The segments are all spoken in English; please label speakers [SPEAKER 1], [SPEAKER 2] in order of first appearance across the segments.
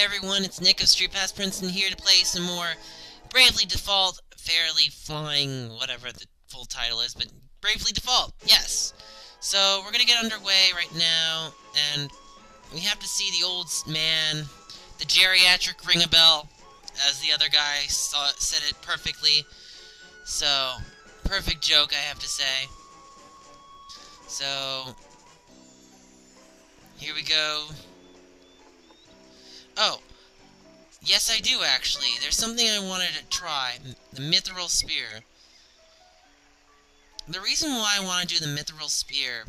[SPEAKER 1] Hey everyone, it's Nick of StreetPass Princeton here to play some more Bravely Default, Fairly Flying, whatever the full title is, but Bravely Default, yes! So, we're gonna get underway right now, and we have to see the old man, the geriatric ring-a-bell, as the other guy said it perfectly. So, perfect joke, I have to say. So, here we go. Oh, yes, I do, actually. There's something I wanted to try. The Mithril Spear. The reason why I want to do the Mithril Spear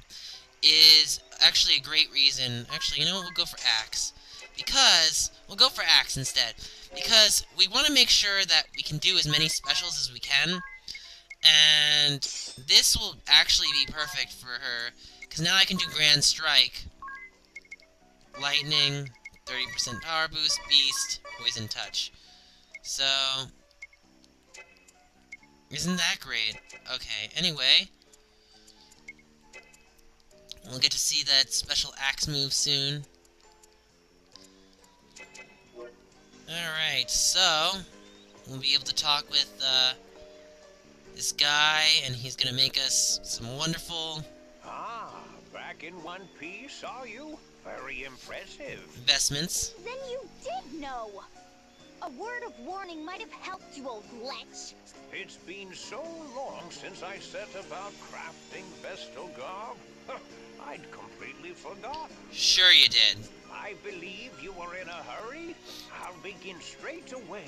[SPEAKER 1] is actually a great reason. Actually, you know what? We'll go for Axe. We'll go for Axe instead. Because we want to make sure that we can do as many specials as we can. And this will actually be perfect for her. Because now I can do Grand Strike. Lightning. 30% power boost, beast, poison touch. So, isn't that great? Okay, anyway, we'll get to see that special axe move soon. Alright, so, we'll be able to talk with this guy, and he's gonna make us some wonderful...
[SPEAKER 2] Back in one piece, are you? Very impressive.
[SPEAKER 1] Investments.
[SPEAKER 3] Then you did know! A word of warning might have helped you, old lech.
[SPEAKER 2] It's been so long since I set about crafting Vestal garb. I'd completely forgotten.
[SPEAKER 1] Sure you did.
[SPEAKER 2] I believe you were in a hurry. I'll begin straight away.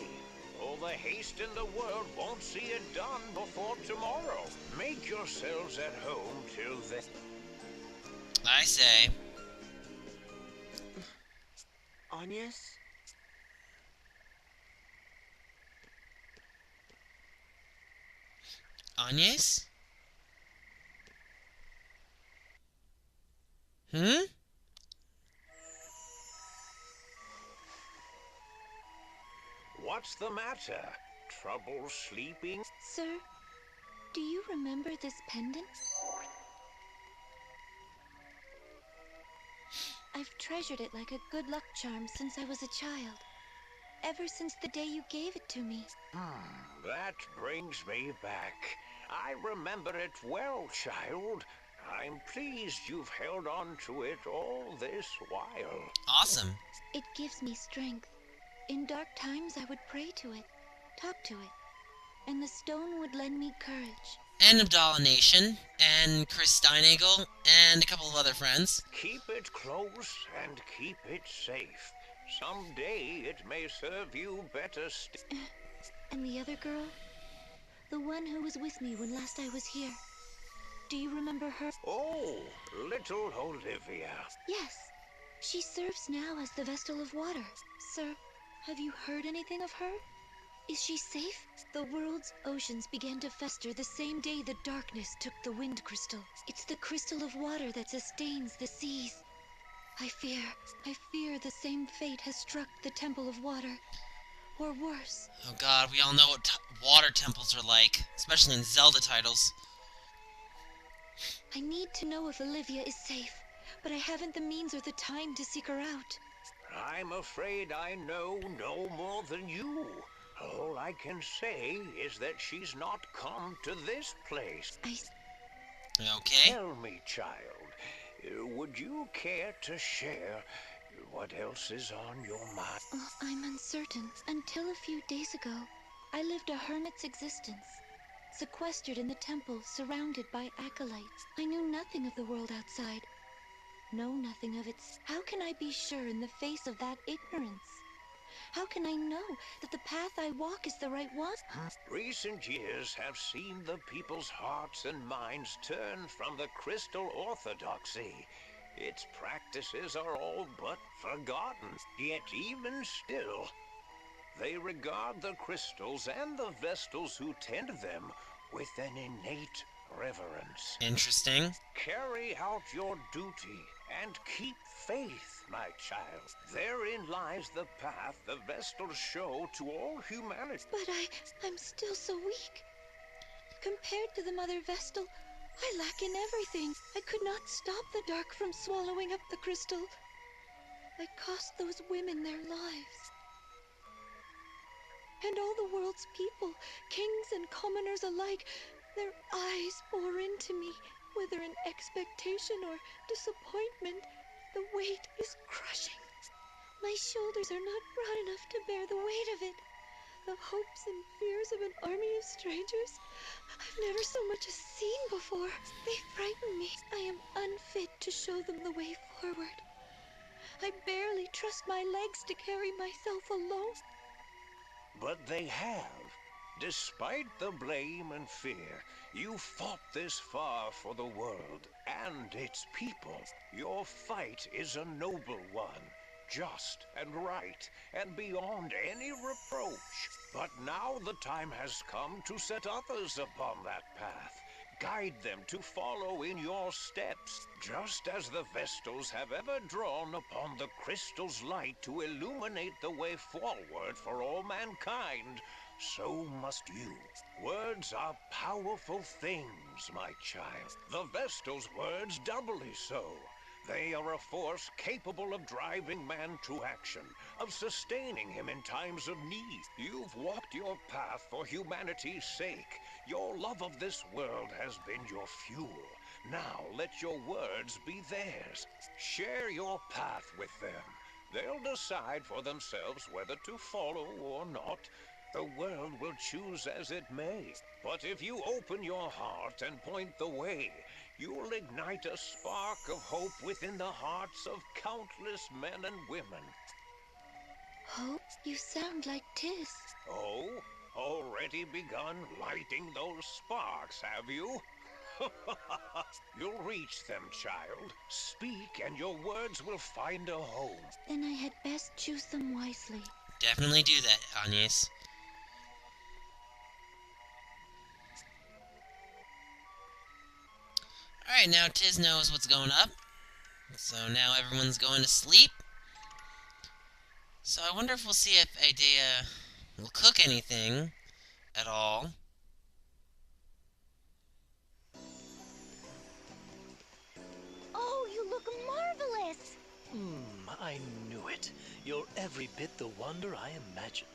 [SPEAKER 2] All the haste in the world won't see it done before tomorrow. Make yourselves at home till then.
[SPEAKER 1] I say.
[SPEAKER 4] Agnes?
[SPEAKER 1] Agnes?
[SPEAKER 2] What's the matter? Trouble sleeping?
[SPEAKER 3] Sir, do you remember this pendant? I've treasured it like a good luck charm since I was a child. Ever since the day you gave it to me.
[SPEAKER 2] That brings me back. I remember it well, child. I'm pleased you've held on to it all this while.
[SPEAKER 1] Awesome.
[SPEAKER 3] It gives me strength. In dark times I would pray to it, talk to it, and the stone would lend me courage.
[SPEAKER 1] And Abdallah Nation, and Chris Steinagel, and a couple of other friends.
[SPEAKER 2] Keep it close and keep it safe. Someday it may serve you better still.
[SPEAKER 3] And the other girl? The one who was with me when last I was here. Do you remember her?
[SPEAKER 2] Oh, little Olivia.
[SPEAKER 3] Yes. She serves now as the Vestal of Water. Sir, have you heard anything of her? Is she safe? The world's oceans began to fester the same day the darkness took the wind crystal. It's the crystal of water that sustains the seas. I fear the same fate has struck the Temple of Water. Or worse.
[SPEAKER 1] Oh god, we all know what water temples are like, especially in Zelda titles.
[SPEAKER 3] I need to know if Olivia is safe, but I haven't the means or the time to seek her out.
[SPEAKER 2] I'm afraid I know no more than you. All I can say is that she's not come to this place.
[SPEAKER 1] Okay.
[SPEAKER 2] Tell me, child, would you care to share what else is on your mind?
[SPEAKER 3] I'm uncertain. Until a few days ago, I lived a hermit's existence. Sequestered in the temple, surrounded by acolytes. I knew nothing of the world outside. Know nothing of its... How can I be sure in the face of that ignorance? How can I know that the path I walk is the right one?
[SPEAKER 2] Recent years have seen the people's hearts and minds turn from the crystal orthodoxy. Its practices are all but forgotten. Yet even still, they regard the crystals and the Vestals who tend them with an innate reverence.
[SPEAKER 1] Interesting.
[SPEAKER 2] Carry out your duty and keep faith, my child. Therein lies the path the Vestals show to all humanity.
[SPEAKER 3] But I'm still so weak. Compared to the Mother Vestal, I lack in everything. I could not stop the dark from swallowing up the crystal. that cost those women their lives. And all the world's people, kings and commoners alike, their eyes bore into me, whether in expectation or disappointment. The weight is crushing. My shoulders are not broad enough to bear the weight of it. The hopes and fears of an army of strangers I've never so much as seen before. They frighten me. I am unfit to show them the way forward. I barely trust my legs to carry myself alone.
[SPEAKER 2] But they have. Despite the blame and fear, you fought this far for the world and its people. Your fight is a noble one, just and right, and beyond any reproach. But now the time has come to set others upon that path. Guide them to follow in your steps, just as the Vestals have ever drawn upon the crystal's light to illuminate the way forward for all mankind. So must you. Words are powerful things, my child. The Vestal's words doubly so. They are a force capable of driving man to action, of sustaining him in times of need. You've walked your path for humanity's sake. Your love of this world has been your fuel. Now let your words be theirs. Share your path with them. They'll decide for themselves whether to follow or not. The world will choose as it may. But if you open your heart and point the way, you'll ignite a spark of hope within the hearts of countless men and women.
[SPEAKER 3] Hope? You sound like Tiz.
[SPEAKER 2] Oh, already begun lighting those sparks, have you? You'll reach them, child. Speak, and your words will find a home.
[SPEAKER 3] Then I had best choose them wisely.
[SPEAKER 1] Definitely do that, Agnes. Alright, now Tiz knows what's going up. So now everyone's going to sleep. So I wonder if we'll see if Idea will cook anything at all.
[SPEAKER 3] Oh, you look marvelous!
[SPEAKER 5] I knew it. You're every bit the wonder I imagined.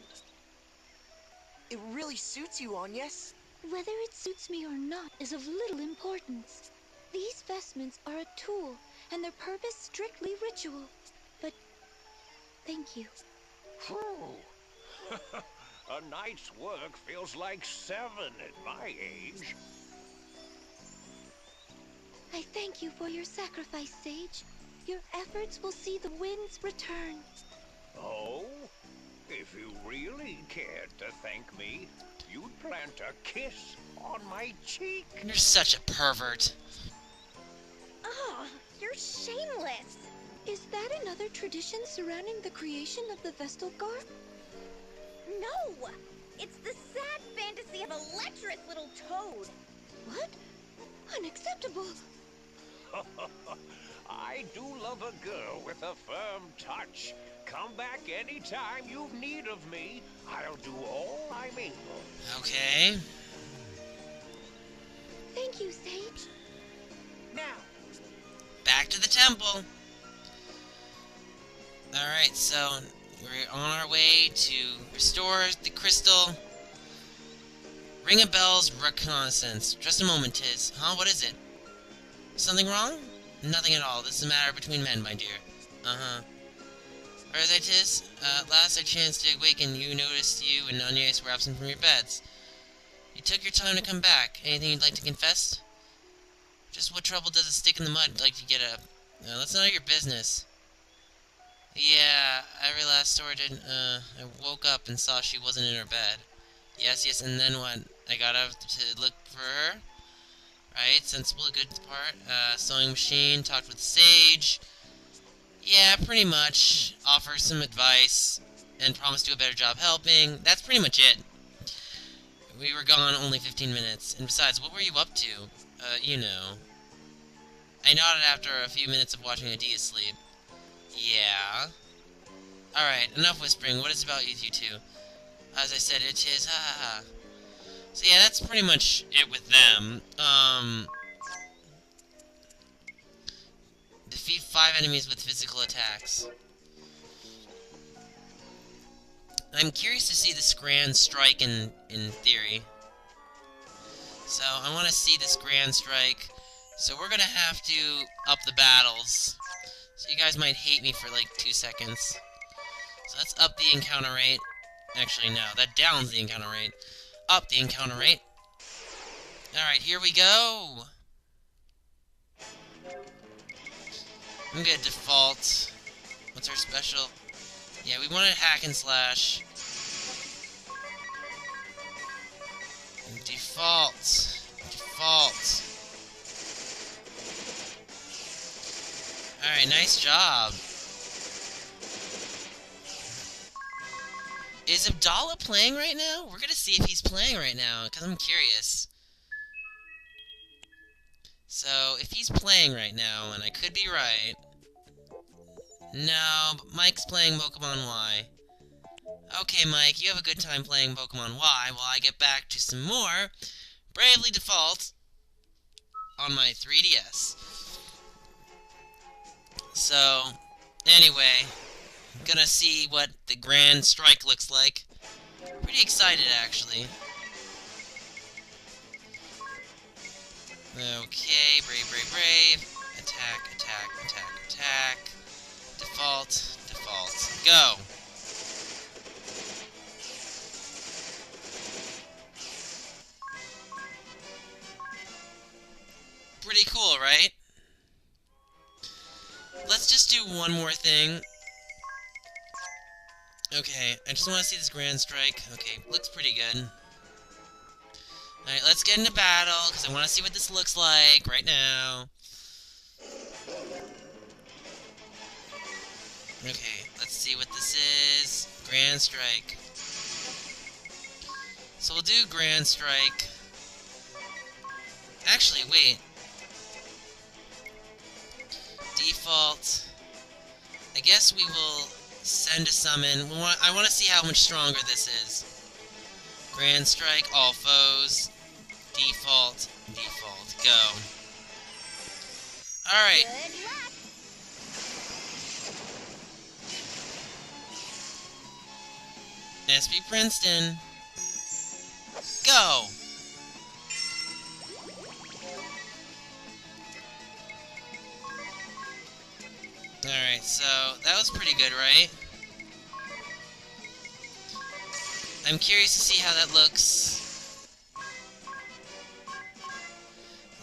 [SPEAKER 4] It really suits you, Agnes.
[SPEAKER 3] Whether it suits me or not is of little importance. These vestments are a tool, and their purpose strictly ritual. But thank you.
[SPEAKER 2] A night's work feels like 7 at my age.
[SPEAKER 3] I thank you for your sacrifice, Sage. Your efforts will see the winds return.
[SPEAKER 2] Oh? If you really cared to thank me, you'd plant a kiss on my cheek.
[SPEAKER 1] You're such a pervert.
[SPEAKER 3] Oh, you're shameless! Is that another tradition surrounding the creation of the Vestal Garb?
[SPEAKER 6] No! It's the sad fantasy of a lecherous little toad.
[SPEAKER 3] What? Unacceptable!
[SPEAKER 2] I do love a girl with a firm touch. Come back anytime you've need of me. I'll do all I'm able.
[SPEAKER 1] Okay.
[SPEAKER 3] Thank you, Sage.
[SPEAKER 4] Now,
[SPEAKER 1] Back to the temple. Alright, so we're on our way to restore the crystal. Ring of bells, reconnaissance. Just a moment, Tiz. Huh? What is it? Something wrong? Nothing at all. This is a matter between men, my dear. Uh-huh. Where is I, Tiz? At last I chanced to awaken. You noticed you and Agnes were absent from your beds. You took your time to come back. Anything you'd like to confess? Just what trouble does a stick in the mud like to get up? That's none of your business. Yeah, every last story did. I woke up and saw she wasn't in her bed. Yes, and then what? I got up to look for her. Right, sensible, good part. Sewing machine, talked with Sage. Yeah, pretty much. Offer some advice, and promised to do a better job helping. That's pretty much it. We were gone only 15 minutes. And besides, what were you up to? You know. I nodded after a few minutes of watching Adia sleep. Yeah. Alright, enough whispering. What is about you two? As I said, it is. Ha ha ha. So yeah, that's pretty much it with them. Defeat 5 enemies with physical attacks. I'm curious to see this grand strike in theory. So I want to see this grand strike. So we're gonna have to up the battles. So you guys might hate me for like 2 seconds. So let's up the encounter rate. Actually, no, that downs the encounter rate. Up the encounter rate. Alright, here we go. I'm gonna default. What's our special? Yeah, we wanted hack and slash. Default. Default. Alright, nice job. Is Abdallah playing right now? We're gonna see if he's playing right now, because I'm curious. So, if he's playing right now, and I could be right... No, but Mike's playing Pokemon Y. Okay, Mike, you have a good time playing Pokemon Y while I get back to some more Bravely Default on my 3DS. So, anyway, I'm gonna see what the Grand Strike looks like. Pretty excited, actually. Okay, brave, brave, brave. Attack, attack, attack, attack. Default, default, go! Pretty cool, right? Let's just do one more thing. Okay, I just want to see this Grand Strike. Okay, looks pretty good. Alright, let's get into battle, because I want to see what this looks like right now. Okay, let's see what this is. Grand Strike. So we'll do Grand Strike. Actually, wait. Default. I guess we will send a summon. I want to see how much stronger this is. Grand Strike, all foes. Default, default, go. Alright.
[SPEAKER 6] Good luck.
[SPEAKER 1] SB Princeton. Go! Alright, so that was pretty good, right? I'm curious to see how that looks.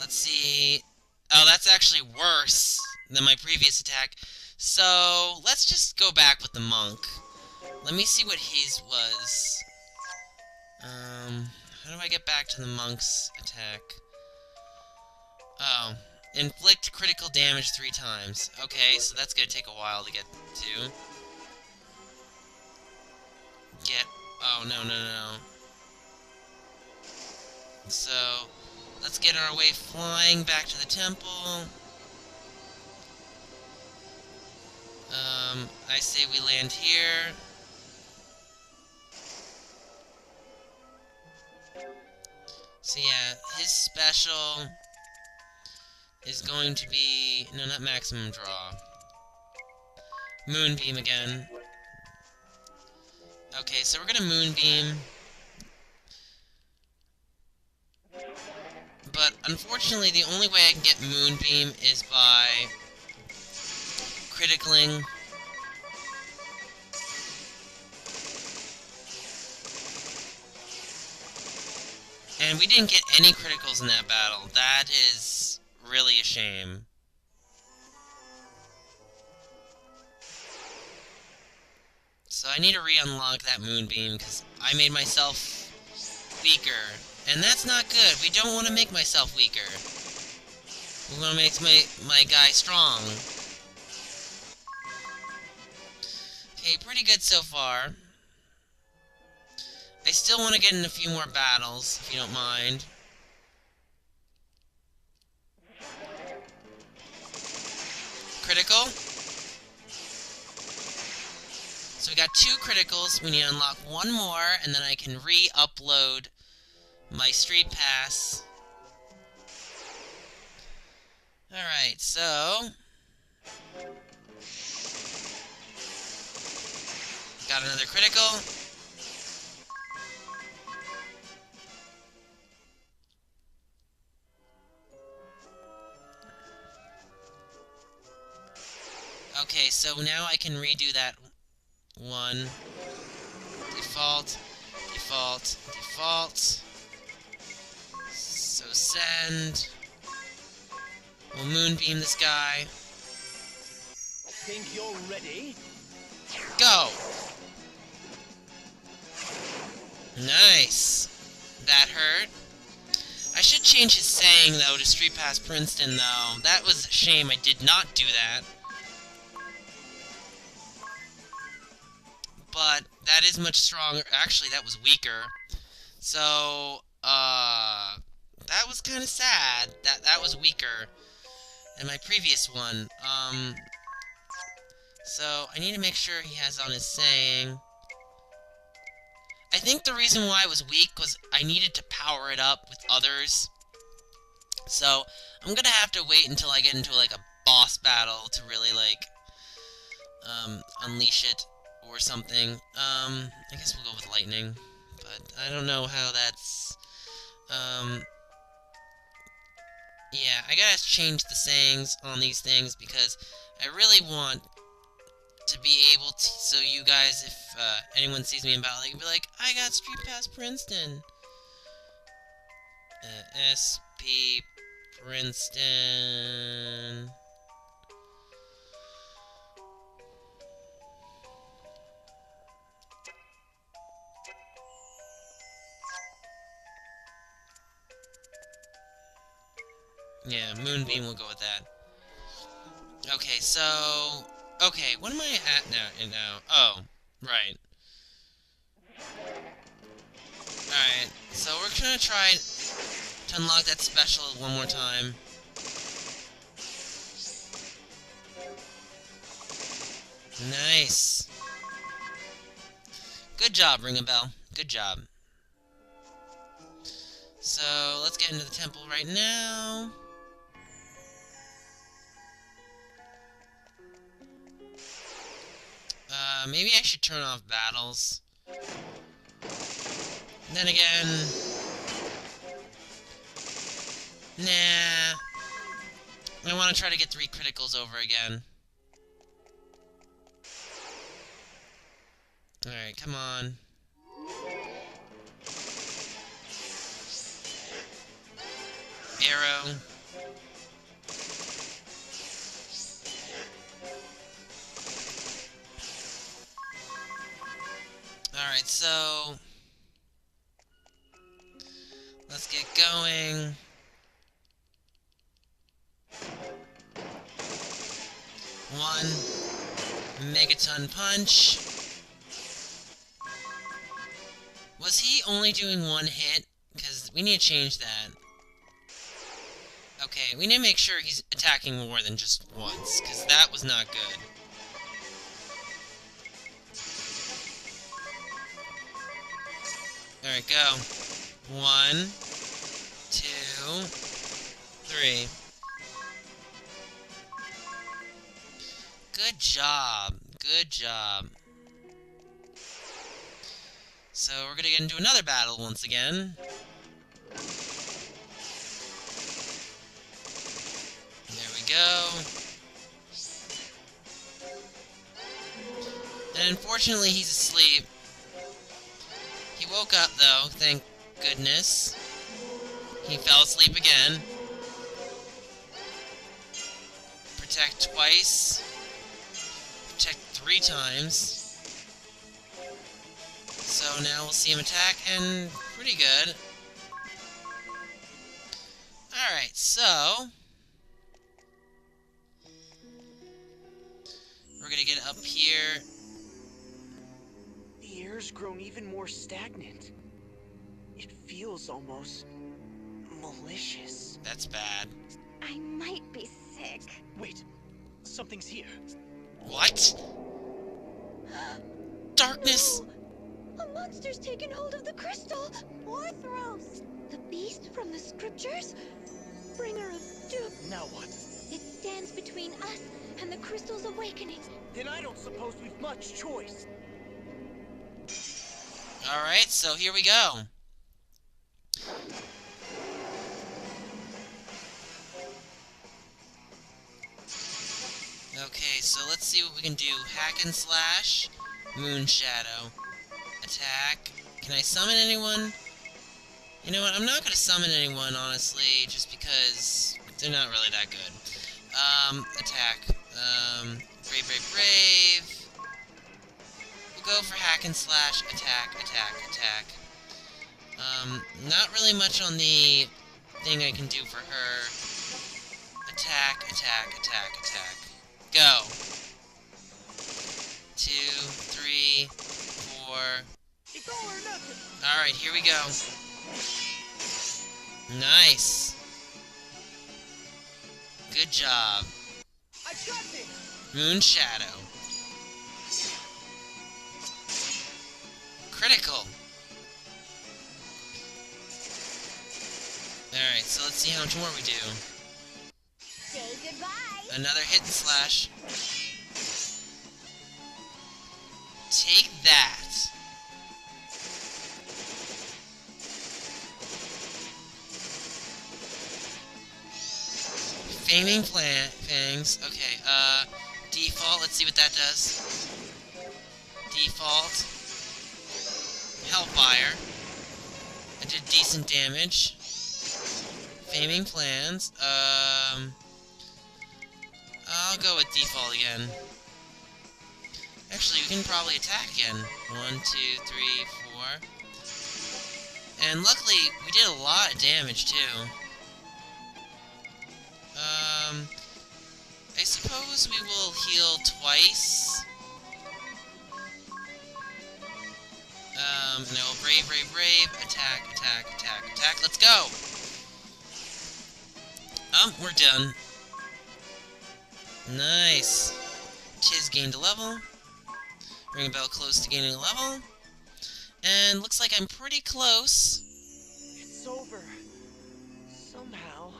[SPEAKER 1] Let's see. Oh, that's actually worse than my previous attack. So, let's just go back with the monk. Let me see what his was. How do I get back to the monk's attack? Oh. Inflict critical damage 3 times. Okay, so that's gonna take a while to get to. Oh, no, no, no. So, let's get our way flying back to the temple. I say we land here. So yeah, his special is going to be... No, not maximum draw. Moonbeam again. Okay, so we're gonna Moonbeam. But unfortunately, the only way I can get Moonbeam is by criticaling. And we didn't get any criticals in that battle. That is really a shame. So I need to re-unlock that Moonbeam, because I made myself weaker. And that's not good. We don't want to make myself weaker. We want to make my guy strong. Okay, pretty good so far. I still want to get in a few more battles, if you don't mind. Critical. So we got 2 criticals. We need to unlock 1 more, and then I can re-upload my StreetPass. Alright, so... got another critical. Okay, so now I can redo that one. Default, default, default. So send. We'll moonbeam this guy.
[SPEAKER 5] Think you're ready?
[SPEAKER 1] Go! Nice. That hurt. I should change his saying, though, to StreetPass Princeton, though. That was a shame I did not do that. But that is much stronger. Actually, that was weaker. So, that was kind of sad. That was weaker than my previous one. So I need to make sure he has on his saying. I think the reason why it was weak was I needed to power it up with others. So I'm gonna have to wait until I get into like a boss battle to really like unleash it or something. I guess we'll go with lightning, but I don't know how that's yeah, I gotta change the sayings on these things because I really want to be able to, so you guys, if anyone sees me in battle, they can be like, I got StreetPass Princeton. SP Princeton. Yeah, Moonbeam will go with that. Okay, so... Okay, what am I at now? Oh, right. Alright, so we're gonna try to unlock that special one more time. Nice. Good job, Ring a Bell. Good job. So, let's get into the temple right now. Maybe I should turn off battles. Then again... Nah. I want to try to get 3 criticals over again. Alright, come on. Arrow. Alright, so... let's get going. One Megaton Punch. Was he only doing 1 hit? Because we need to change that. Okay, we need to make sure he's attacking more than just once, because that was not good. Alright, go. 1, 2, 3. Good job. Good job. So we're gonna get into another battle once again. There we go. And unfortunately he's asleep. He woke up though, thank goodness. He fell asleep again. Protect twice. Protect 3 times. So now we'll see him attack, and pretty good. Alright, so... we're gonna get up here.
[SPEAKER 4] The air's grown even more stagnant. It feels almost malicious.
[SPEAKER 1] That's bad.
[SPEAKER 6] I might be sick.
[SPEAKER 5] Wait, something's here.
[SPEAKER 1] What? Darkness!
[SPEAKER 3] No! A monster's taken hold of the crystal! Orthros! The beast from the scriptures? Bringer of doom.
[SPEAKER 5] Now what?
[SPEAKER 3] It stands between us and the crystal's awakening.
[SPEAKER 4] Then I don't suppose we've much choice.
[SPEAKER 1] Alright, so here we go. Okay, so let's see what we can do. Hack and slash, moon shadow, attack. Can I summon anyone? You know what? I'm not gonna summon anyone, honestly, just because they're not really that good. Attack. Brave, brave, brave. We'll go for hack and slash, attack, attack, attack. Not really much on the thing I can do for her. Attack, attack, attack, attack. Go. 2, 3, 4.
[SPEAKER 4] It's all or nothing.
[SPEAKER 1] Alright, here we go. Nice. Good job.
[SPEAKER 4] I got this.
[SPEAKER 1] Moon Shadow. Critical. Alright, so let's see how much more we do.
[SPEAKER 6] Say goodbye.
[SPEAKER 1] Another hit and slash. Take that. Faming fangs. Okay, default. Let's see what that does. Default. Hellfire. That did decent damage. Faming plans. I'll go with default again. Actually, we can probably attack again. 1, 2, 3, 4. And luckily, we did a lot of damage too. I suppose we will heal twice. No, brave, brave, brave. Attack, attack, attack, attack. Let's go! We're done. Nice. Tiz gained a level. Ring a bell close to gaining a level. And looks like I'm pretty close.
[SPEAKER 4] It's over. Somehow.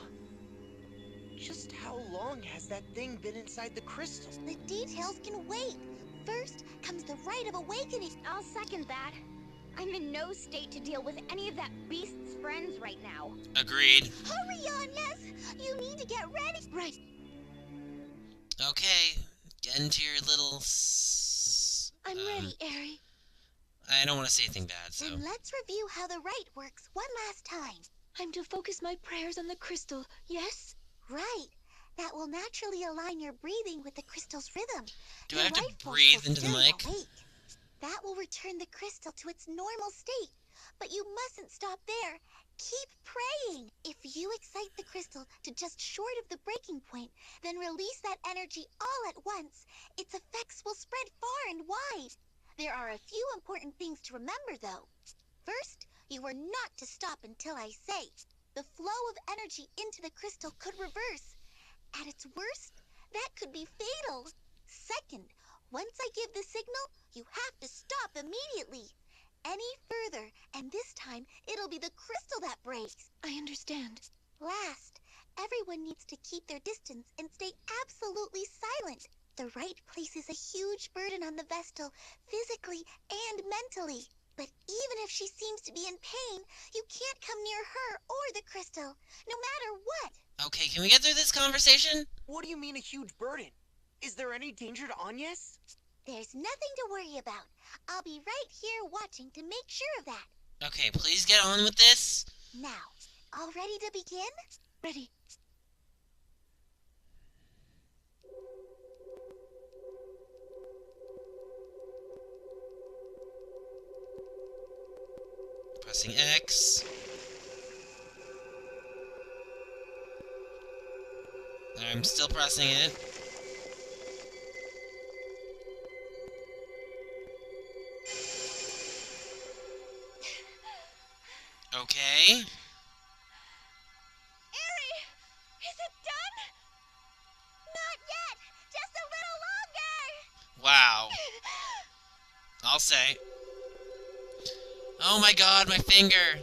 [SPEAKER 4] Just how long has that thing been inside the crystal?
[SPEAKER 6] The details can wait. First comes the rite of awakening. I'll second that. I'm in no state to deal with any of that beast's friends right now.
[SPEAKER 1] Agreed.
[SPEAKER 6] Hurry on, yes! You need to get ready!
[SPEAKER 3] Right.
[SPEAKER 1] Okay, get into your little...
[SPEAKER 3] I'm ready, Aerie.
[SPEAKER 1] I don't want to say anything bad, so...
[SPEAKER 6] Then let's review how the rite works one last time.
[SPEAKER 3] I'm to focus my prayers on the crystal, yes?
[SPEAKER 6] Right. That will naturally align your breathing with the crystal's rhythm.
[SPEAKER 1] Do
[SPEAKER 6] Your
[SPEAKER 1] I have to
[SPEAKER 6] life force
[SPEAKER 1] breathe
[SPEAKER 6] will
[SPEAKER 1] into the
[SPEAKER 6] stay
[SPEAKER 1] mic?
[SPEAKER 6] awake. That will return the crystal to its normal state. But you mustn't stop there. Keep praying. If you excite the crystal to just short of the breaking point, then release that energy all at once, its effects will spread far and wide. There are a few important things to remember, though. First, you are not to stop until I say. The flow of energy into the crystal could reverse. At its worst, that could be fatal. Second, once I give the signal, you have to stop immediately. Any further, and this time, it'll be the crystal that breaks.
[SPEAKER 3] I understand.
[SPEAKER 6] Last, everyone needs to keep their distance and stay absolutely silent. The rite places a huge burden on the Vestal, physically and mentally. But even if she seems to be in pain, you can't come near her or the crystal, no matter what.
[SPEAKER 1] Okay, can we get through this conversation?
[SPEAKER 4] What do you mean a huge burden? Is there any danger to Agnes?
[SPEAKER 6] There's nothing to worry about. I'll be right here watching to make sure of that.
[SPEAKER 1] Okay, please get on with this.
[SPEAKER 6] Now, all ready to begin?
[SPEAKER 3] Ready.
[SPEAKER 1] Pressing X. I'm still pressing it. Okay.
[SPEAKER 6] Aerie! Is it done? Not yet! Just a little longer!
[SPEAKER 1] Wow. I'll say. Oh my god, my finger!
[SPEAKER 6] More!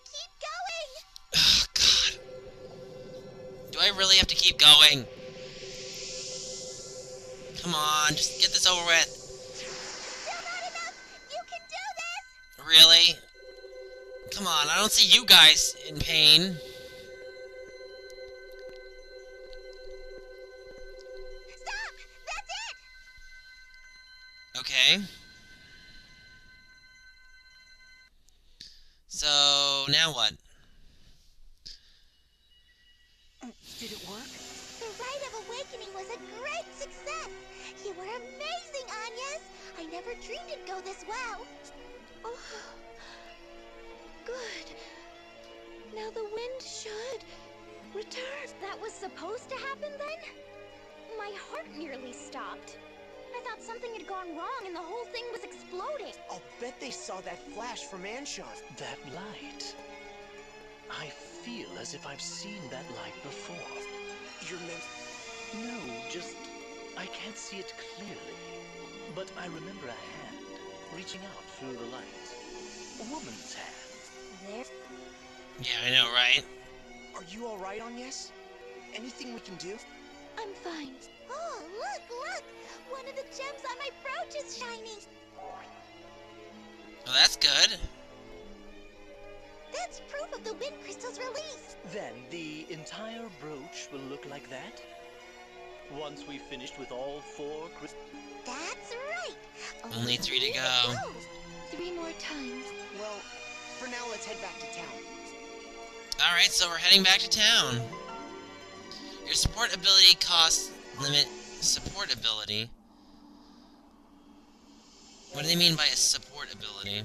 [SPEAKER 6] Keep going!
[SPEAKER 1] Oh god. Do I really have to keep going? Come on, just get this over with.
[SPEAKER 6] Still not enough! You can do this!
[SPEAKER 1] Really? Come on, I don't see you guys in pain. Okay. So, now what?
[SPEAKER 4] Did it work?
[SPEAKER 6] The Rite of Awakening was a great success. You were amazing, Agnes. I never dreamed it'd go this well.
[SPEAKER 3] Oh, good. Now the wind should return.
[SPEAKER 6] That was supposed to happen then? My heart nearly stopped. I thought something had gone wrong and the whole thing was exploding.
[SPEAKER 4] I'll bet they saw that flash from Anshan.
[SPEAKER 5] That light. I feel as if I've seen that light before.
[SPEAKER 4] You're meant...
[SPEAKER 5] No, just... I can't see it clearly. But I remember a hand reaching out through the light. A woman's hand.
[SPEAKER 6] There.
[SPEAKER 1] Yeah, I know, right?
[SPEAKER 4] Are you alright, Agnes? Anything we can do?
[SPEAKER 3] I'm fine.
[SPEAKER 6] Oh, look! One of the gems on my brooch is shining.
[SPEAKER 1] Well, that's good.
[SPEAKER 6] That's proof of the wind crystal's release.
[SPEAKER 5] Then the entire brooch will look like that? Once we've finished with all 4 crystals?
[SPEAKER 6] That's right.
[SPEAKER 1] Only 3 to go.
[SPEAKER 3] 3 more times.
[SPEAKER 4] Well, for now, let's head back to town.
[SPEAKER 1] Alright, so we're heading back to town. Your support ability costs limit support ability. What do they mean by a support ability?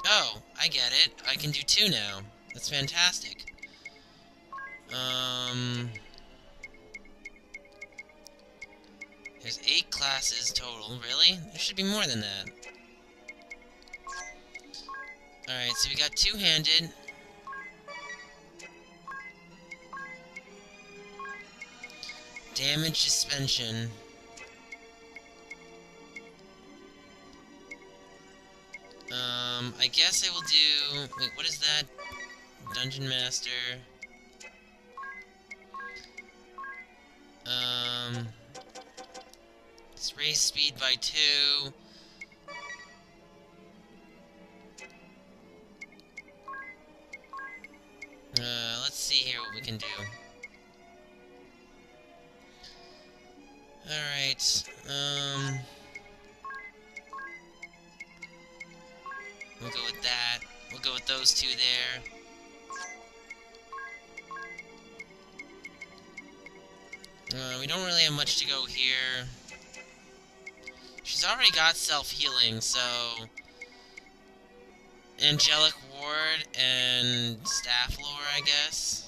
[SPEAKER 1] Oh, I get it. I can do 2 now. That's fantastic. There's 8 classes total, really? There should be more than that. Alright, so we got 2-handed. Damage suspension. I guess I will do... Wait, what is that? Dungeon Master. Let's raise speed by 2. Let's see here what we can do. Alright, we'll go with that. We'll go with those 2 there. We don't really have much to go here. She's already got self-healing, so... Angelic Ward and Staff Lore, I guess.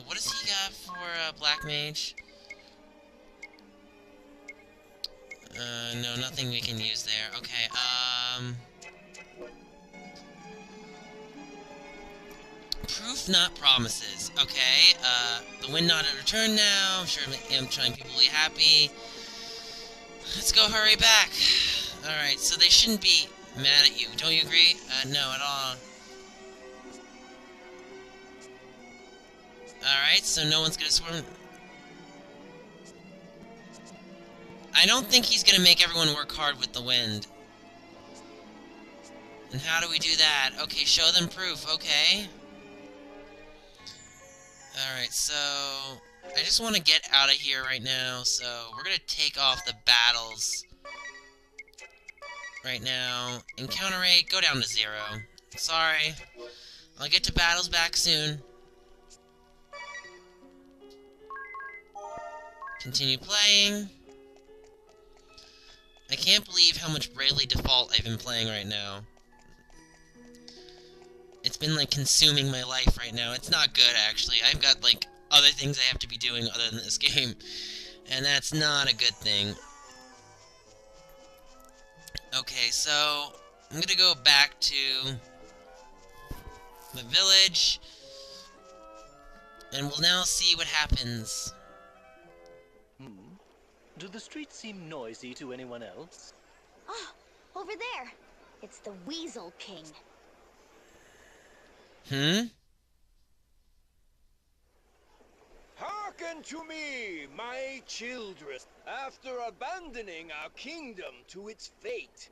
[SPEAKER 1] What does he got for Black Mage? No, nothing we can use there. Okay, Proof not promises. Okay, the wind not at return now. I'm sure I'm trying people to be happy. Let's go hurry back. Alright, so they shouldn't be mad at you. Don't you agree? No, at all. Alright, so no one's gonna swarm. I don't think he's gonna make everyone work hard with the wind. And how do we do that? Okay, show them proof, okay. Alright, so... I just want to get out of here right now, so we're gonna take off the battles right now. Encounter rate, go down to 0. Sorry. I'll get to battles back soon. Continue playing. I can't believe how much Bravely Default I've been playing right now. It's been, like, consuming my life right now. It's not good, actually. I've got, like, other things I have to be doing other than this game. And that's not a good thing. Okay, so... I'm gonna go back to... the village. And we'll now see what happens.
[SPEAKER 5] Do the streets seem noisy to anyone else?
[SPEAKER 6] Oh, over there. It's the Weasel King.
[SPEAKER 7] Hearken to me, my children. After abandoning our kingdom to its fate,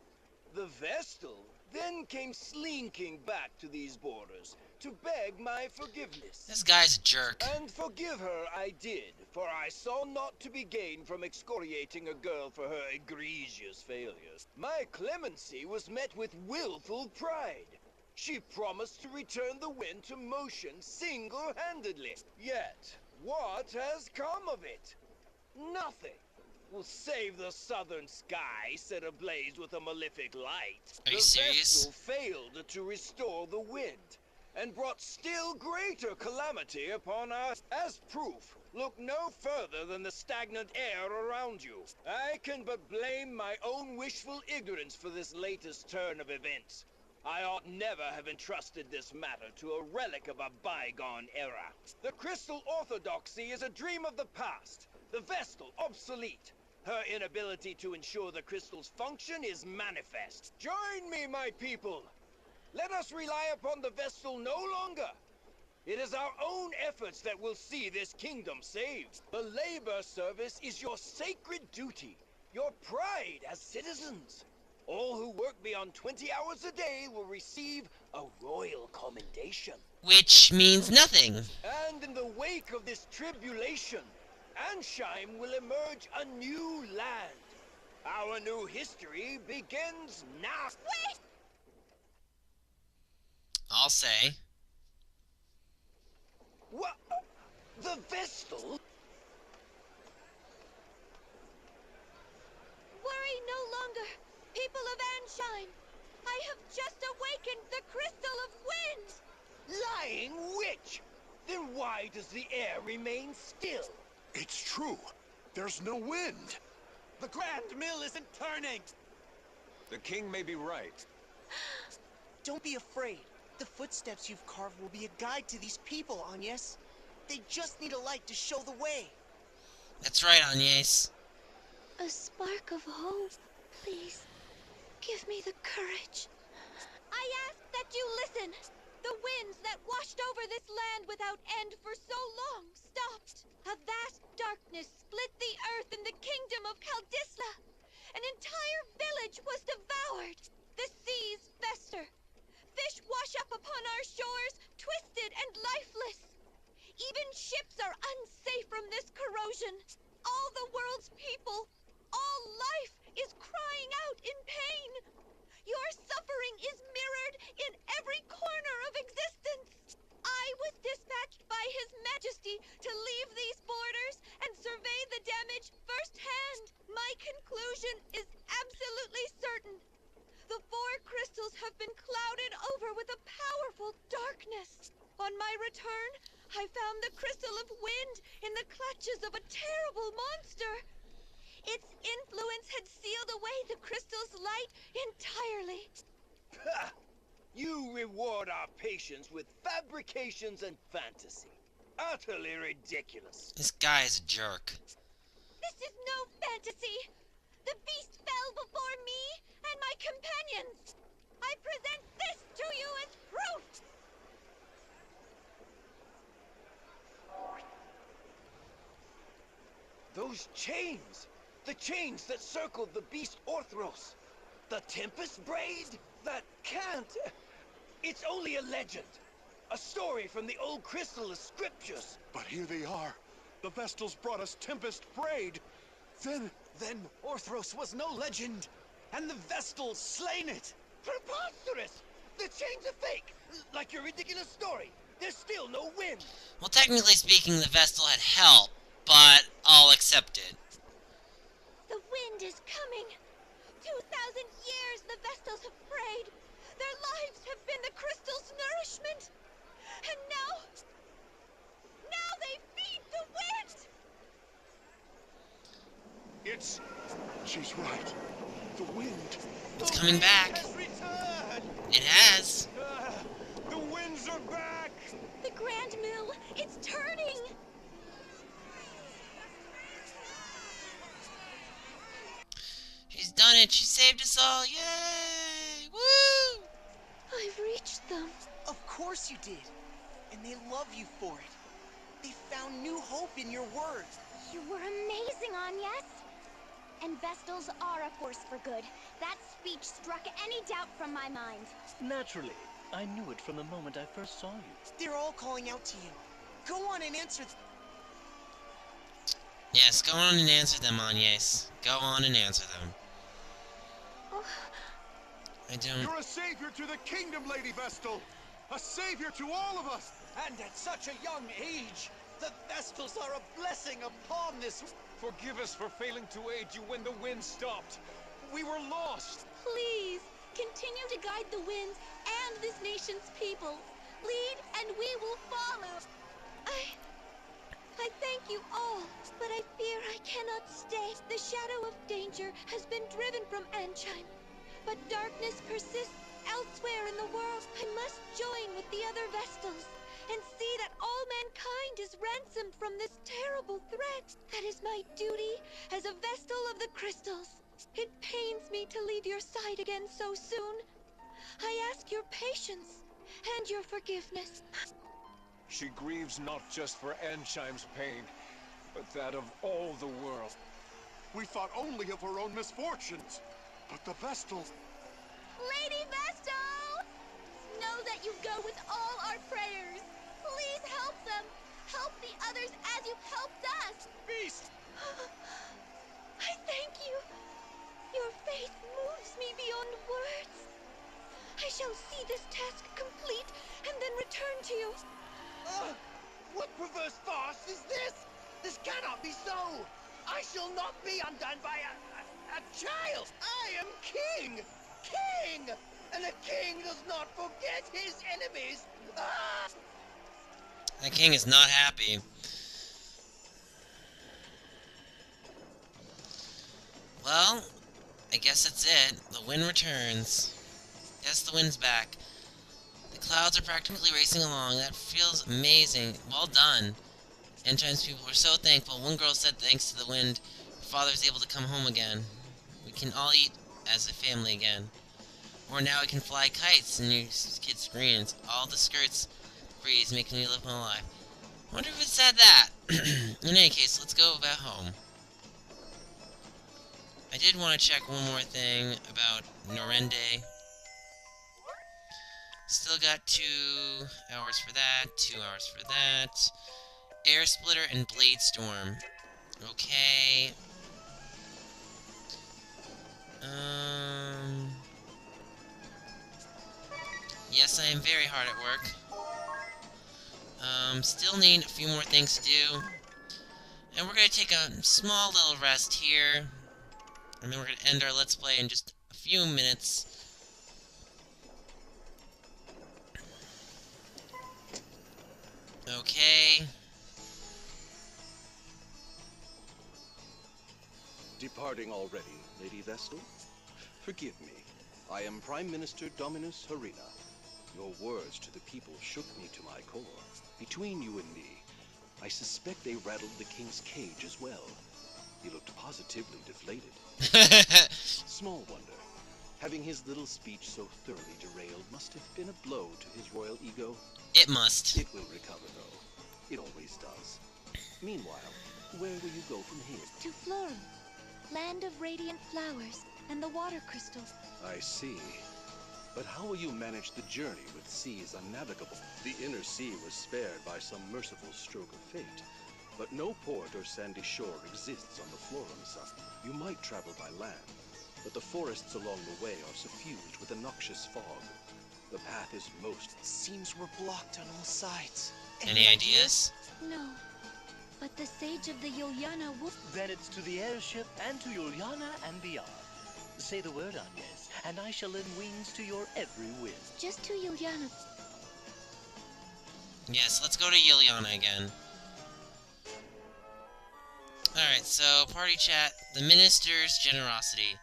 [SPEAKER 7] the Vestal then came slinking back to these borders to beg my forgiveness.
[SPEAKER 1] This guy's a jerk.
[SPEAKER 7] And forgive her I did, for I saw naught to be gained from excoriating a girl for her egregious failures. My clemency was met with willful pride. She promised to return the wind to motion single-handedly. Yet, what has come of it? Nothing. Will save the southern sky set ablaze with a malefic light.
[SPEAKER 1] Are you
[SPEAKER 7] The
[SPEAKER 1] serious?
[SPEAKER 7] Vestal failed to restore the wind, and brought still greater calamity upon us. As proof, look no further than the stagnant air around you. I can but blame my own wishful ignorance for this latest turn of events. I ought never have entrusted this matter to a relic of a bygone era. The crystal orthodoxy is a dream of the past, the Vestal obsolete. Her inability to ensure the crystal's function is manifest. Join me, my people! Let us rely upon the Vestal no longer. It is our own efforts that will see this kingdom saved. The labor service is your sacred duty, your pride as citizens. All who work beyond 20 hours a day will receive a royal commendation.
[SPEAKER 1] Which means nothing.
[SPEAKER 7] And in the wake of this tribulation, Ansheim will emerge a new land. Our new history begins now.
[SPEAKER 6] Wait!
[SPEAKER 1] I'll say.
[SPEAKER 7] What? The Vestal?
[SPEAKER 3] Worry no longer, people of Ansheim. I have just awakened the Crystal of Wind.
[SPEAKER 7] Lying witch! Then why does the air remain still?
[SPEAKER 8] It's true. There's no wind.
[SPEAKER 4] The Grand Mill isn't turning!
[SPEAKER 2] The king may be right.
[SPEAKER 4] Don't be afraid. The footsteps you've carved will be a guide to these people, Agnes. They just need a light to show the way.
[SPEAKER 1] That's right, Agnes.
[SPEAKER 3] A spark of hope, please. Give me the courage. I ask that you listen. The winds that washed over this land without end for so long stopped. A vast darkness split the earth and the kingdom of Kaldisla. An entire village was devoured. The seas fester. Fish wash up upon our shores, twisted and lifeless. Even ships are unsafe from this corrosion. All the world's people, all life is crying out in pain. Your suffering is mirrored in every corner of existence. I was dispatched by His Majesty to leave these borders and survey the damage firsthand. My conclusion is absolutely certain. The four crystals have been clouded over with a powerful darkness. On my return, I found the Crystal of Wind in the clutches of a terrible monster. Its influence had sealed away the crystal's light entirely.
[SPEAKER 7] Ha! You reward our patience with fabrications and fantasy. Utterly ridiculous.
[SPEAKER 1] This guy is a jerk.
[SPEAKER 3] This is no fantasy. The beast fell before me and my companions. I present this to you as proof.
[SPEAKER 7] Those chains! The chains that circled the beast Orthros! The Tempest Braid? That can't... It's only a legend. A story from the old Crystalist scriptures.
[SPEAKER 8] But here they are. The Vestals brought us Tempest Braid. Then
[SPEAKER 4] Orthros was no legend, and the Vestal slain it!
[SPEAKER 7] Preposterous! The chains are fake! Like your ridiculous story. There's still no wind.
[SPEAKER 1] Well, technically speaking, the Vestal had help, but I'll accept it.
[SPEAKER 3] The wind is coming. 2,000 years the Vestals have prayed. Their lives have been the crystal's nourishment. And now they feed the wind.
[SPEAKER 8] She's right. The wind.
[SPEAKER 1] It's coming back.
[SPEAKER 7] Has returned!
[SPEAKER 1] It has.
[SPEAKER 7] The winds are back!
[SPEAKER 3] The Grand Mill, it's turning.
[SPEAKER 1] She's done it. She saved us all. Yay! Woo!
[SPEAKER 3] I've reached them.
[SPEAKER 4] Of course you did. And they love you for it. They found new hope in your words.
[SPEAKER 6] You were amazing, Agnes. And Vestals are a force for good. That speech struck any doubt from my mind.
[SPEAKER 5] Naturally. I knew it from the moment I first saw you.
[SPEAKER 4] They're all calling out to you. Go on and answer.
[SPEAKER 1] Yes, go on and answer them, Agnes. Go on and answer them. I don't...
[SPEAKER 8] You're a savior to the kingdom, Lady Vestal! A savior to all of us!
[SPEAKER 7] And at such a young age, the Vestals are a blessing upon this. Forgive us for failing to aid you when the wind stopped. We were lost.
[SPEAKER 3] Please, continue to guide the winds and this nation's people. Lead and we will follow. I thank you all, but I fear I cannot stay. The shadow of danger has been driven from Anchime, but darkness persists elsewhere in the world. I must join with the other Vestals and see that all mankind is ransomed from this terrible threat. That is my duty as a Vestal of the Crystals. It pains me to leave your side again so soon. I ask your patience and your forgiveness.
[SPEAKER 7] She grieves not just for Anchime's pain, but that of all the world.
[SPEAKER 8] We thought only of our own misfortunes, but the Vestals...
[SPEAKER 3] Lady Vestal! Know that you go with all our prayers. Please help them. Help the others as you've helped us.
[SPEAKER 7] Beast!
[SPEAKER 3] I thank you. Your faith moves me beyond words. I shall see this task complete and then return to you.
[SPEAKER 4] What perverse farce is this? This cannot be so. I shall not be undone by a child. I am king. King! And a king does not forget his enemies. Ah!
[SPEAKER 1] The king is not happy. Well, I guess that's it. The wind returns. Yes, the wind's back. The clouds are practically racing along. That feels amazing. Well done. Anchime's people were so thankful. One girl said thanks to the wind, her father was able to come home again. We can all eat as a family again. Or now we can fly kites, and your kid screams. All the skirts breeze making me live my life. I wonder if it said that. In any case, let's go back home. I did want to check one more thing about Norende. Still got 2 hours for that, 2 hours for that. Air Splitter and Blade Storm. Okay. Yes, I am very hard at work. Still need a few more things to do. And we're gonna take a small little rest here. And then we're gonna end our Let's Play in just a few minutes. Okay.
[SPEAKER 9] Departing already, Lady Vestal? Forgive me. I am Prime Minister Dominus Harina. Your words to the people shook me to my core. Between you and me, I suspect they rattled the king's cage as well. He looked positively deflated. Small wonder. Having his little speech so thoroughly derailed must have been a blow to his royal ego.
[SPEAKER 1] It must.
[SPEAKER 9] It will recover, though. It always does. Meanwhile, where will you go from here?
[SPEAKER 3] To Florum, land of radiant flowers and the water crystal.
[SPEAKER 9] I see. But how will you manage the journey with seas unnavigable? The inner sea was spared by some merciful stroke of fate, but no port or sandy shore exists on the Florum side. You might travel by land, but the forests along the way are suffused with a noxious fog. The path is most...
[SPEAKER 4] Seems we're blocked on all sides.
[SPEAKER 1] Any ideas?
[SPEAKER 3] No, but the sage of the Yuliana will...
[SPEAKER 5] Then it's to the airship and to Juliana and beyond. Say the word, Agnes, and I shall lend wings to your every whim.
[SPEAKER 3] Just to Yuliana.
[SPEAKER 1] Yes, let's go to Yuliana again. Alright, so party chat. The minister's generosity.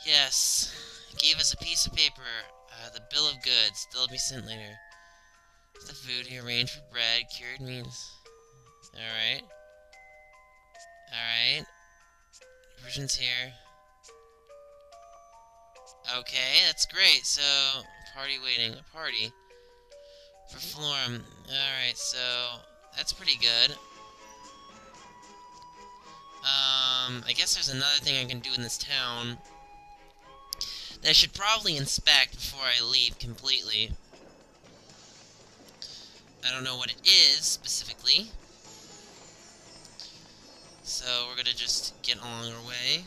[SPEAKER 1] Yes, gave us a piece of paper. The bill of goods. They'll be sent later. The food he arranged for bread, cured meats. Alright. Alright. Provisions here. Okay, that's great. So, party waiting. A party. For Florum. Alright, so that's pretty good. I guess there's another thing I can do in this town. that I should probably inspect before I leave completely. I don't know what it is, specifically. So we're gonna just get along our way.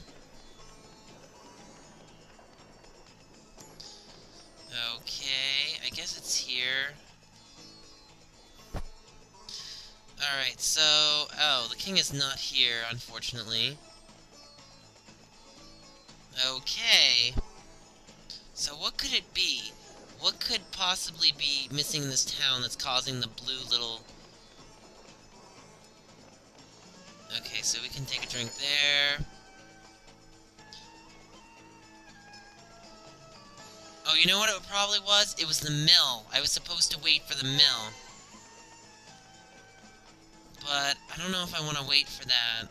[SPEAKER 1] Okay, I guess it's here. Alright, so... oh, the king is not here, unfortunately. Okay. So what could it be? What could possibly be missing in this town that's causing the blue little... okay, so we can take a drink there. Oh, you know what it probably was? It was the mill. I was supposed to wait for the mill. But I don't know if I want to wait for that.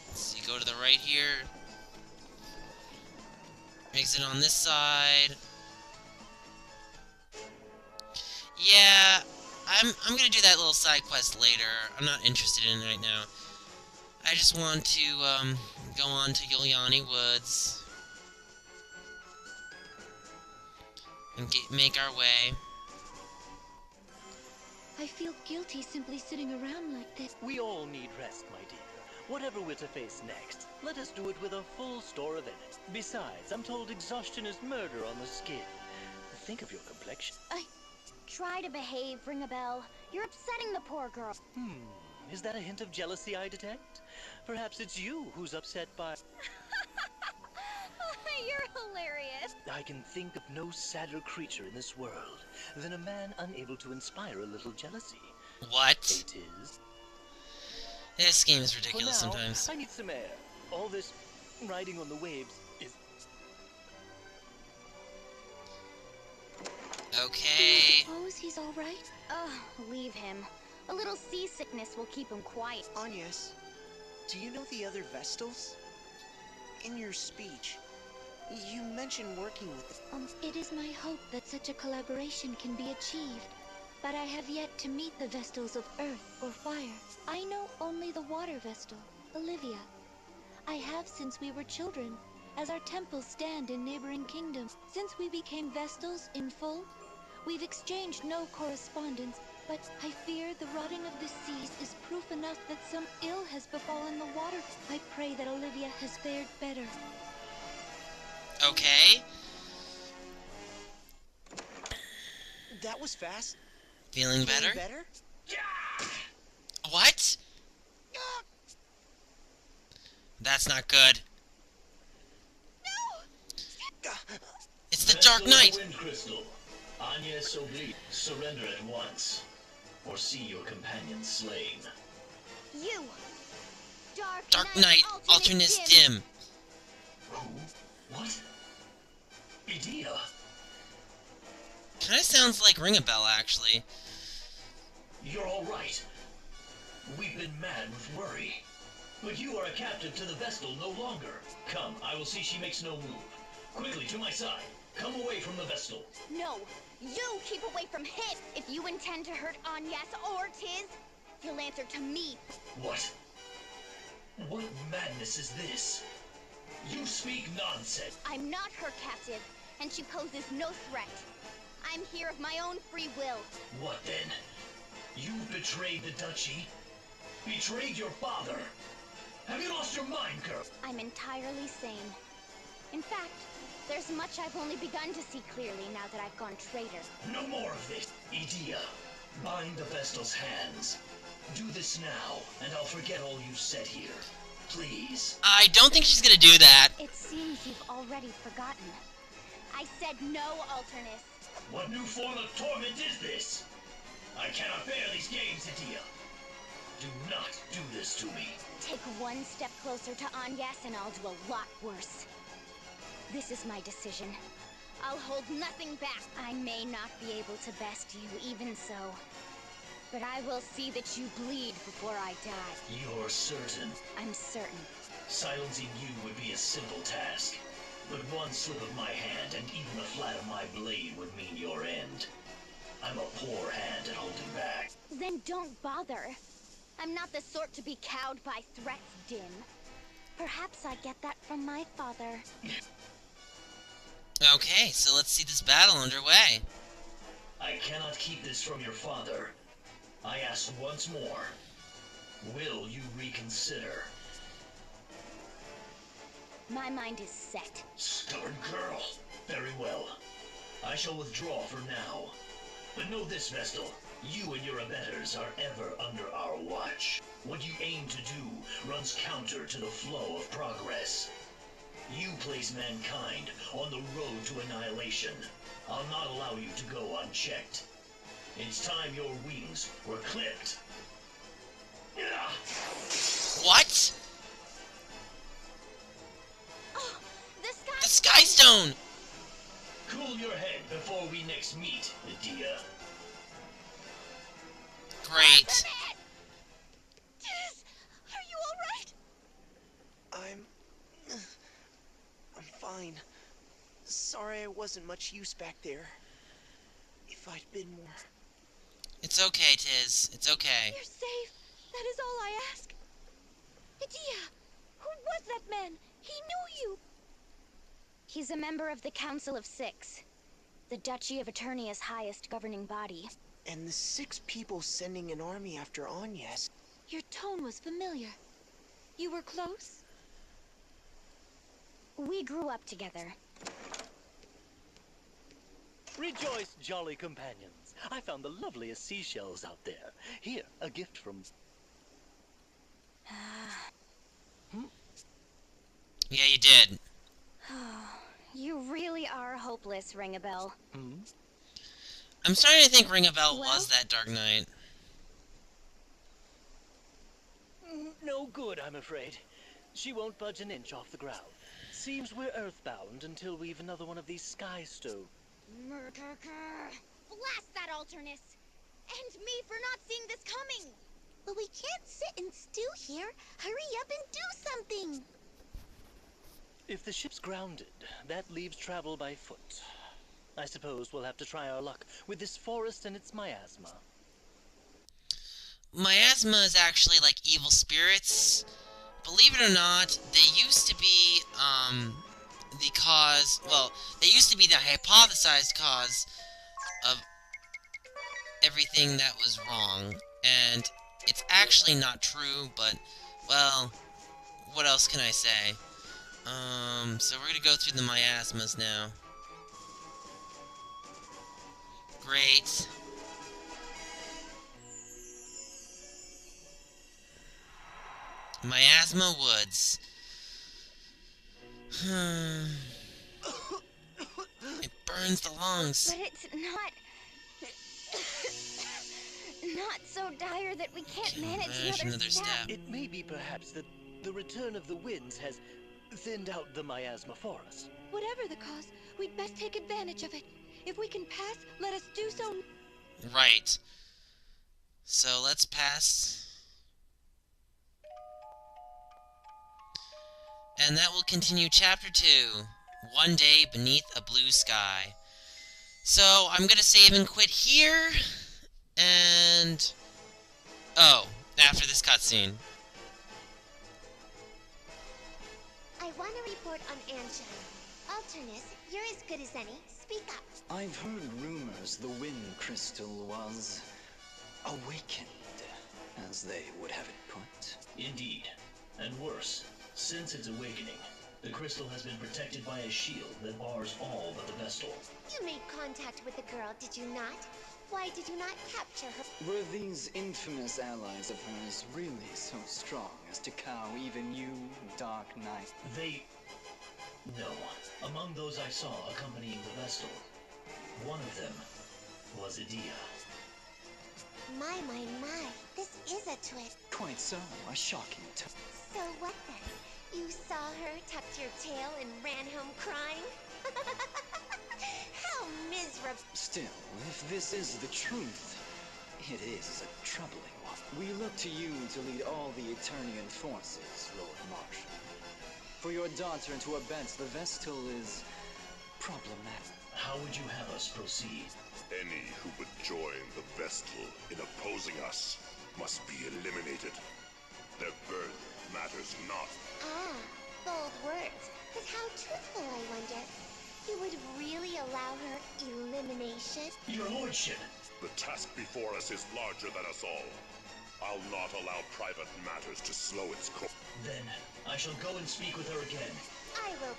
[SPEAKER 1] Let's see, go to the right here. Exit on this side. Yeah, I'm gonna do that little side quest later. I'm not interested in it right now. I just want to go on to Yuliani Woods and make our way.
[SPEAKER 3] I feel guilty simply sitting around like this.
[SPEAKER 5] We all need rest, my dear. Whatever we're to face next, let us do it with a full store of energy. Besides, I'm told exhaustion is murder on the skin. Think of your complexion.
[SPEAKER 6] Try to behave, Ring a Bell. You're upsetting the poor girl.
[SPEAKER 5] Is that a hint of jealousy I detect? Perhaps it's you who's upset by...
[SPEAKER 6] You're hilarious.
[SPEAKER 5] I can think of no sadder creature in this world than a man unable to inspire a little jealousy.
[SPEAKER 1] What?
[SPEAKER 5] It is.
[SPEAKER 1] This game is ridiculous
[SPEAKER 5] For now,
[SPEAKER 1] sometimes.
[SPEAKER 5] I need some air. All this riding on the waves is...
[SPEAKER 1] Okay.
[SPEAKER 3] Suppose he's all right?
[SPEAKER 6] Leave him. A little seasickness will keep him quiet.
[SPEAKER 4] Agnes, do you know the other Vestals? In your speech, you mentioned working with them.
[SPEAKER 3] It is my hope that such a collaboration can be achieved. But I have yet to meet the Vestals of Earth or Fire. I know only the Water Vestal, Olivia. I have since we were children, as our temples stand in neighboring kingdoms. Since we became Vestals in full, we've exchanged no correspondence, but I fear the rotting of the seas is proof enough that some ill has befallen the water. I pray that Olivia has fared better.
[SPEAKER 1] Okay.
[SPEAKER 4] That was fast.
[SPEAKER 1] Feeling better?
[SPEAKER 4] Better?
[SPEAKER 1] What? That's not good. It's the Dark Knight!
[SPEAKER 10] Wind Crystal. Agnes Obli, surrender at once, or see your companion slain.
[SPEAKER 6] You!
[SPEAKER 1] Dark Knight, alternate dim.
[SPEAKER 10] Who? What? Idea?
[SPEAKER 1] Kinda sounds like Ring a Bell, actually.
[SPEAKER 10] You're all right. We've been mad with worry. But you are a captive to the Vestal no longer. Come, I will see she makes no move. Quickly, to my side. Come away from the Vestal.
[SPEAKER 6] No, you keep away from him. If you intend to hurt Agnes or Tiz, you'll answer to me.
[SPEAKER 10] What? What madness is this? You speak nonsense.
[SPEAKER 6] I'm not her captive, and she poses no threat. I'm here of my own free will.
[SPEAKER 10] What then? You betrayed the duchy? Betrayed your father? Have you lost your mind, girl?
[SPEAKER 6] I'm entirely sane. In fact, there's much I've only begun to see clearly now that I've gone traitor.
[SPEAKER 10] No more of this. Idea, bind the Vestal's hands. Do this now, and I'll forget all you've said here. Please.
[SPEAKER 1] I don't think she's gonna do that.
[SPEAKER 6] It seems you've already forgotten. I said no, Alternus.
[SPEAKER 10] What new form of torment is this? I cannot bear these games, Idea. Do not do this to me.
[SPEAKER 6] Take one step closer to Agnes and I'll do a lot worse. This is my decision. I'll hold nothing back. I may not be able to best you, even so. But I will see that you bleed before I die.
[SPEAKER 10] You're certain?
[SPEAKER 6] I'm certain.
[SPEAKER 10] Silencing you would be a simple task. But one slip of my hand and even the flat of my blade would mean your end. I'm a poor hand at holding back.
[SPEAKER 6] Then don't bother. I'm not the sort to be cowed by threats, Din. Perhaps I get that from my father.
[SPEAKER 1] Okay, so let's see this battle underway.
[SPEAKER 10] I cannot keep this from your father. I ask once more. Will you reconsider?
[SPEAKER 6] My mind is set.
[SPEAKER 10] Stubborn girl. Very well. I shall withdraw for now. But know this, Vestal. You and your abettors are ever under our watch. What you aim to do runs counter to the flow of progress. You place mankind on the road to annihilation. I'll not allow you to go unchecked. It's time your wings were clipped.
[SPEAKER 1] What?
[SPEAKER 6] Oh,
[SPEAKER 1] The Sky Stone!
[SPEAKER 10] Cool your head before we next meet, Medea.
[SPEAKER 1] Great.
[SPEAKER 6] Tiz, are you alright?
[SPEAKER 4] I'm fine. Sorry I wasn't much use back there. If I'd been more...
[SPEAKER 1] It's okay, Tiz. It's okay.
[SPEAKER 3] You're safe. That is all I ask. Medea! Who was that man? He knew you!
[SPEAKER 6] He's a member of the Council of Six, the Duchy of Eternia's highest governing body.
[SPEAKER 4] And the 6 people sending an army after Agnes.
[SPEAKER 3] Your tone was familiar. You were close?
[SPEAKER 6] We grew up together.
[SPEAKER 5] Rejoice, jolly companions. I found the loveliest seashells out there. Here, a gift from...
[SPEAKER 1] Yeah, you did.
[SPEAKER 6] You really are hopeless, Ring-a-Bell.
[SPEAKER 1] I'm starting to think Ring a Bell
[SPEAKER 6] Well?
[SPEAKER 1] was that Dark Knight.
[SPEAKER 5] No good, I'm afraid. She won't budge an inch off the ground. Seems we're earthbound until we've another one of these sky stones.
[SPEAKER 6] Blast that alterness! And me for not seeing this coming! But we can't sit and stew here. Hurry up and do something!
[SPEAKER 5] If the ship's grounded, that leaves travel by foot. I suppose we'll have to try our luck with this forest and its miasma.
[SPEAKER 1] Miasma is actually like evil spirits. Believe it or not, they used to be, the cause, well, they used to be the hypothesized cause of everything that was wrong. And it's actually not true, but, well, what else can I say? So we're gonna go through the miasmas now. Great. Miasma Woods. It burns the lungs.
[SPEAKER 6] But it's not so dire that we can't manage another step.
[SPEAKER 5] It may be perhaps that the return of the winds has thinned out the miasma forest.
[SPEAKER 3] Whatever the cause, we'd best take advantage of it. If we can pass, let us do so.
[SPEAKER 1] Right. So let's pass. And that will continue Chapter 2, One Day Beneath a Blue Sky. So, I'm gonna save and quit here, and... oh, after this cutscene.
[SPEAKER 6] I want to report on Anshine. Alternus, you're as good as any. Speak up.
[SPEAKER 11] I've heard rumors the wind crystal was... awakened, as they would have it put.
[SPEAKER 10] Indeed. And worse, since its awakening, the crystal has been protected by a shield that bars all but the Vestal.
[SPEAKER 6] You made contact with the girl, did you not? Why did you not capture her?
[SPEAKER 11] Were these infamous allies of hers really so strong as to cow even you, Dark Knight?
[SPEAKER 10] No. Among those I saw accompanying the Vestal, one of them was Edea.
[SPEAKER 6] My. This is a twist.
[SPEAKER 11] Quite so, a shocking twist.
[SPEAKER 6] So what then? You saw her, tucked your tail, and ran home crying? How miserable.
[SPEAKER 11] Still, if this is the truth, it is a troubling one. We look to you to lead all the Eternian forces, Lord Marshal. For your daughter to abet the Vestal is problematic.
[SPEAKER 10] How would you have us proceed?
[SPEAKER 8] Any who would join the Vestal in opposing us must be eliminated. Their birth matters not.
[SPEAKER 6] Ah, bold words. But how truthful, I wonder. You would really allow her elimination?
[SPEAKER 10] Your lordship.
[SPEAKER 8] The task before us is larger than us all. I'll not allow private matters to slow its course.
[SPEAKER 10] Then, I shall go and speak with her again.
[SPEAKER 6] I will.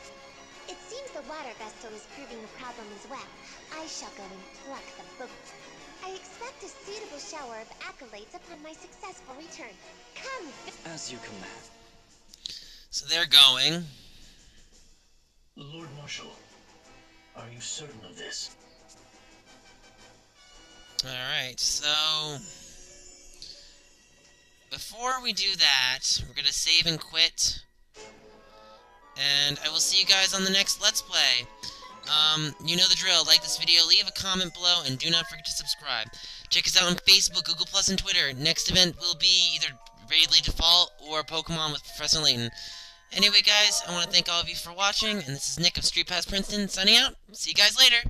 [SPEAKER 6] It seems the water Vestal is proving a problem as well. I shall go and pluck the book. I expect a suitable shower of accolades upon my successful return. Come,
[SPEAKER 11] As you command.
[SPEAKER 1] So they're going.
[SPEAKER 10] Lord Marshal, are you certain of this?
[SPEAKER 1] Alright, so before we do that, we're gonna save and quit. And I will see you guys on the next Let's Play. You know the drill. Like this video, leave a comment below, and do not forget to subscribe. Check us out on Facebook, Google+, and Twitter. Next event will be either Bravely Default or Pokemon with Professor Layton. Anyway, guys, I want to thank all of you for watching, and this is Nick of StreetPass Princeton, signing out. See you guys later.